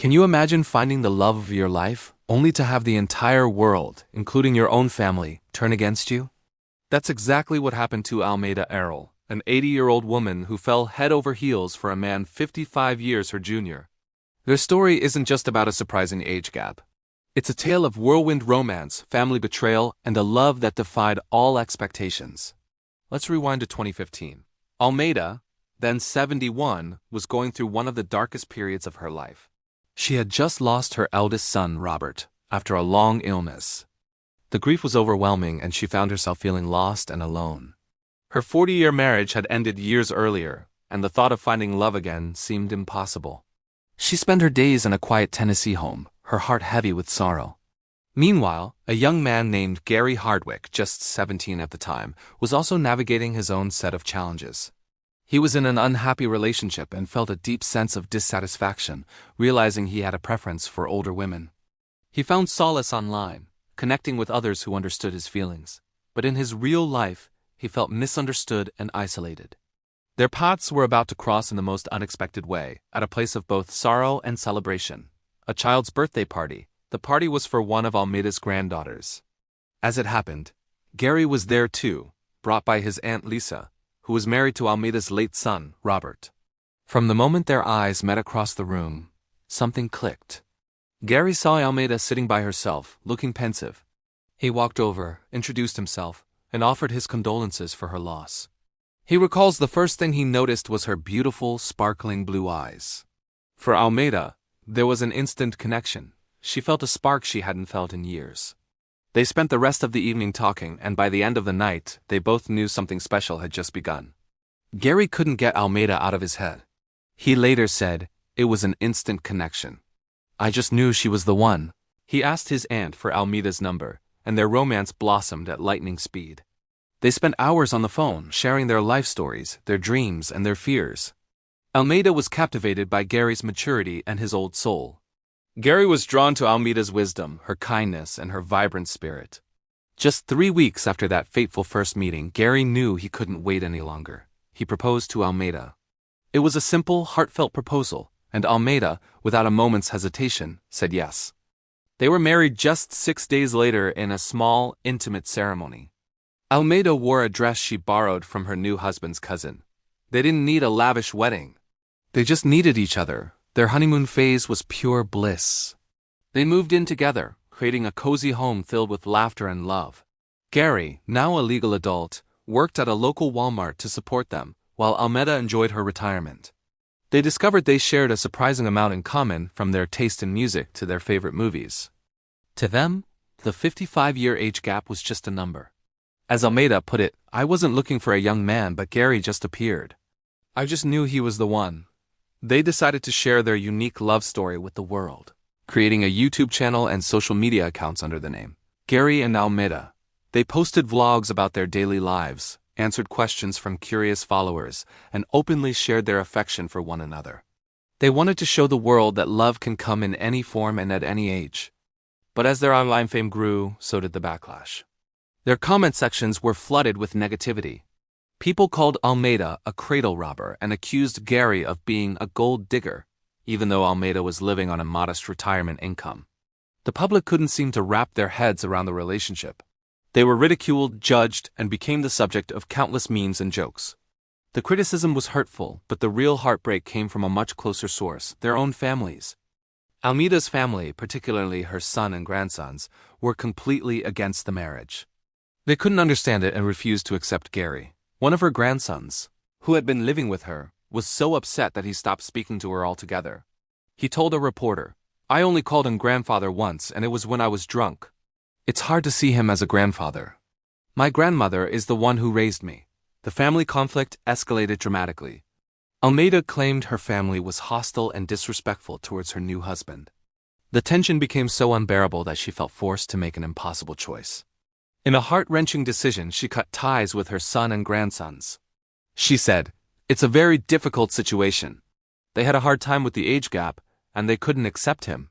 Can you imagine finding the love of your life, only to have the entire world, including your own family, turn against you? That's exactly what happened to Almeida Errol, an 80-year-old woman who fell head over heels for a man 55 years her junior. Their story isn't just about a surprising age gap. It's a tale of whirlwind romance, family betrayal, and a love that defied all expectations. Let's rewind to 2015. Almeida, then 71, was going through one of the darkest periods of her life. She had just lost her eldest son, Robert, after a long illness. The grief was overwhelming and she found herself feeling lost and alone. Her 40-year marriage had ended years earlier, and the thought of finding love again seemed impossible. She spent her days in a quiet Tennessee home, her heart heavy with sorrow. Meanwhile, a young man named Gary Hardwick, just 17 at the time, was also navigating his own set of challenges. He was in an unhappy relationship and felt a deep sense of dissatisfaction, realizing he had a preference for older women. He found solace online, connecting with others who understood his feelings. But in his real life, he felt misunderstood and isolated. Their paths were about to cross in the most unexpected way, at a place of both sorrow and celebration. A child's birthday party. The party was for one of Almeida's granddaughters. As it happened, Gary was there too, brought by his Aunt Lisa, who was married to Almeida's late son, Robert. From the moment their eyes met across the room, something clicked. Gary saw Almeida sitting by herself, looking pensive. He walked over, introduced himself, and offered his condolences for her loss. He recalls the first thing he noticed was her beautiful, sparkling blue eyes. For Almeida, there was an instant connection. She felt a spark she hadn't felt in years. They spent the rest of the evening talking, and by the end of the night, they both knew something special had just begun. Gary couldn't get Almeida out of his head. He later said, "It was an instant connection. I just knew she was the one." He asked his aunt for Almeida's number, and their romance blossomed at lightning speed. They spent hours on the phone, sharing their life stories, their dreams, and their fears. Almeida was captivated by Gary's maturity and his old soul. Gary was drawn to Almeida's wisdom, her kindness, and her vibrant spirit. Just 3 weeks after that fateful first meeting, Gary knew he couldn't wait any longer. He proposed to Almeida. It was a simple, heartfelt proposal, and Almeida, without a moment's hesitation, said yes. They were married just 6 days later in a small, intimate ceremony. Almeida wore a dress she borrowed from her new husband's cousin. They didn't need a lavish wedding. They just needed each other. Their honeymoon phase was pure bliss. They moved in together, creating a cozy home filled with laughter and love. Gary, now a legal adult, worked at a local Walmart to support them, while Almeida enjoyed her retirement. They discovered they shared a surprising amount in common, from their taste in music to their favorite movies. To them, the 55-year age gap was just a number. As Almeida put it, "I wasn't looking for a young man, but Gary just appeared. I just knew he was the one." They decided to share their unique love story with the world, creating a YouTube channel and social media accounts under the name Gary and Almeida. They posted vlogs about their daily lives, answered questions from curious followers, and openly shared their affection for one another. They wanted to show the world that love can come in any form and at any age. But as their online fame grew, so did the backlash. Their comment sections were flooded with negativity. People called Almeida a cradle robber and accused Gary of being a gold digger, even though Almeida was living on a modest retirement income. The public couldn't seem to wrap their heads around the relationship. They were ridiculed, judged, and became the subject of countless memes and jokes. The criticism was hurtful, but the real heartbreak came from a much closer source: their own families. Almeida's family, particularly her son and grandsons, were completely against the marriage. They couldn't understand it and refused to accept Gary. One of her grandsons, who had been living with her, was so upset that he stopped speaking to her altogether. He told a reporter, "I only called him grandfather once, and it was when I was drunk. It's hard to see him as a grandfather. My grandmother is the one who raised me." The family conflict escalated dramatically. Almeida claimed her family was hostile and disrespectful towards her new husband. The tension became so unbearable that she felt forced to make an impossible choice. In a heart-wrenching decision, she cut ties with her son and grandsons. She said, "It's a very difficult situation. They had a hard time with the age gap, and they couldn't accept him.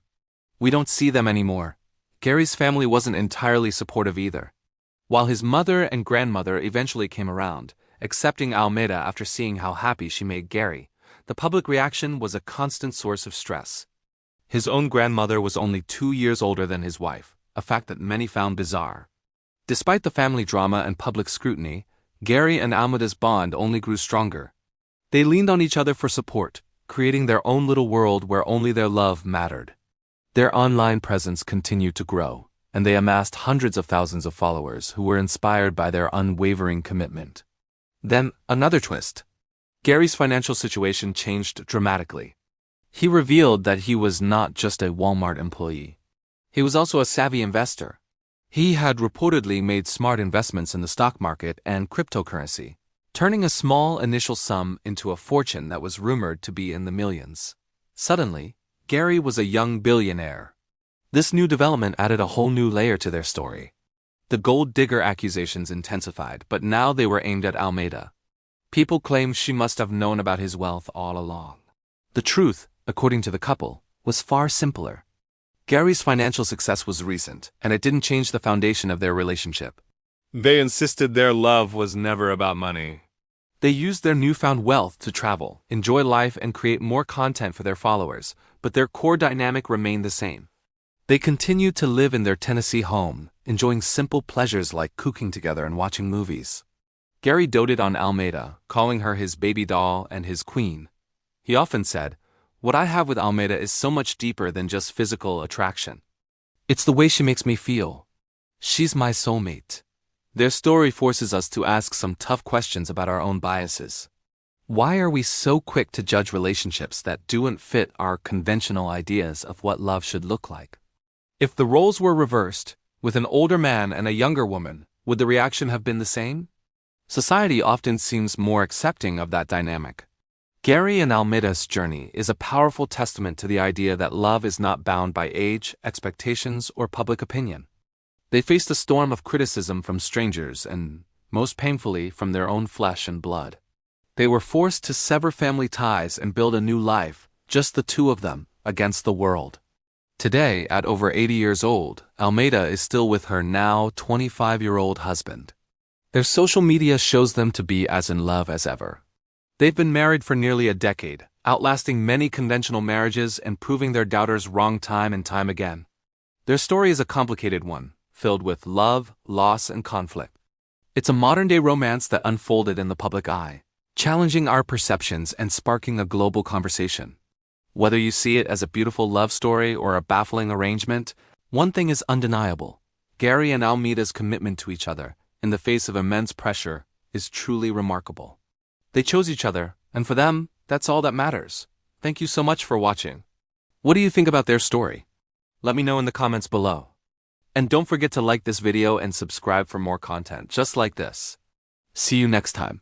We don't see them anymore." Gary's family wasn't entirely supportive either. While his mother and grandmother eventually came around, accepting Almeida after seeing how happy she made Gary, the public reaction was a constant source of stress. His own grandmother was only 2 years older than his wife, a fact that many found bizarre. Despite the family drama and public scrutiny, Gary and Almeida's bond only grew stronger. They leaned on each other for support, creating their own little world where only their love mattered. Their online presence continued to grow, and they amassed hundreds of thousands of followers who were inspired by their unwavering commitment. Then, another twist. Gary's financial situation changed dramatically. He revealed that he was not just a Walmart employee. He was also a savvy investor. He had reportedly made smart investments in the stock market and cryptocurrency, turning a small initial sum into a fortune that was rumored to be in the millions. Suddenly, Gary was a young billionaire. This new development added a whole new layer to their story. The gold digger accusations intensified, but now they were aimed at Almeida. People claimed she must have known about his wealth all along. The truth, according to the couple, was far simpler. Gary's financial success was recent, and it didn't change the foundation of their relationship. They insisted their love was never about money. They used their newfound wealth to travel, enjoy life, and create more content for their followers, but their core dynamic remained the same. They continued to live in their Tennessee home, enjoying simple pleasures like cooking together and watching movies. Gary doted on Almeida, calling her his baby doll and his queen. He often said, "What I have with Almeida is so much deeper than just physical attraction. It's the way she makes me feel. She's my soulmate." Their story forces us to ask some tough questions about our own biases. Why are we so quick to judge relationships that don't fit our conventional ideas of what love should look like? If the roles were reversed, with an older man and a younger woman, would the reaction have been the same? Society often seems more accepting of that dynamic. Gary and Almeida's journey is a powerful testament to the idea that love is not bound by age, expectations, or public opinion. They faced a storm of criticism from strangers and, most painfully, from their own flesh and blood. They were forced to sever family ties and build a new life, just the two of them, against the world. Today, at over 80 years old, Almeida is still with her now 25-year-old husband. Their social media shows them to be as in love as ever. They've been married for nearly a decade, outlasting many conventional marriages and proving their doubters wrong time and time again. Their story is a complicated one, filled with love, loss, and conflict. It's a modern-day romance that unfolded in the public eye, challenging our perceptions and sparking a global conversation. Whether you see it as a beautiful love story or a baffling arrangement, one thing is undeniable. Gary and Almeida's commitment to each other, in the face of immense pressure, is truly remarkable. They chose each other, and for them, that's all that matters. Thank you so much for watching. What do you think about their story? Let me know in the comments below. And don't forget to like this video and subscribe for more content just like this. See you next time.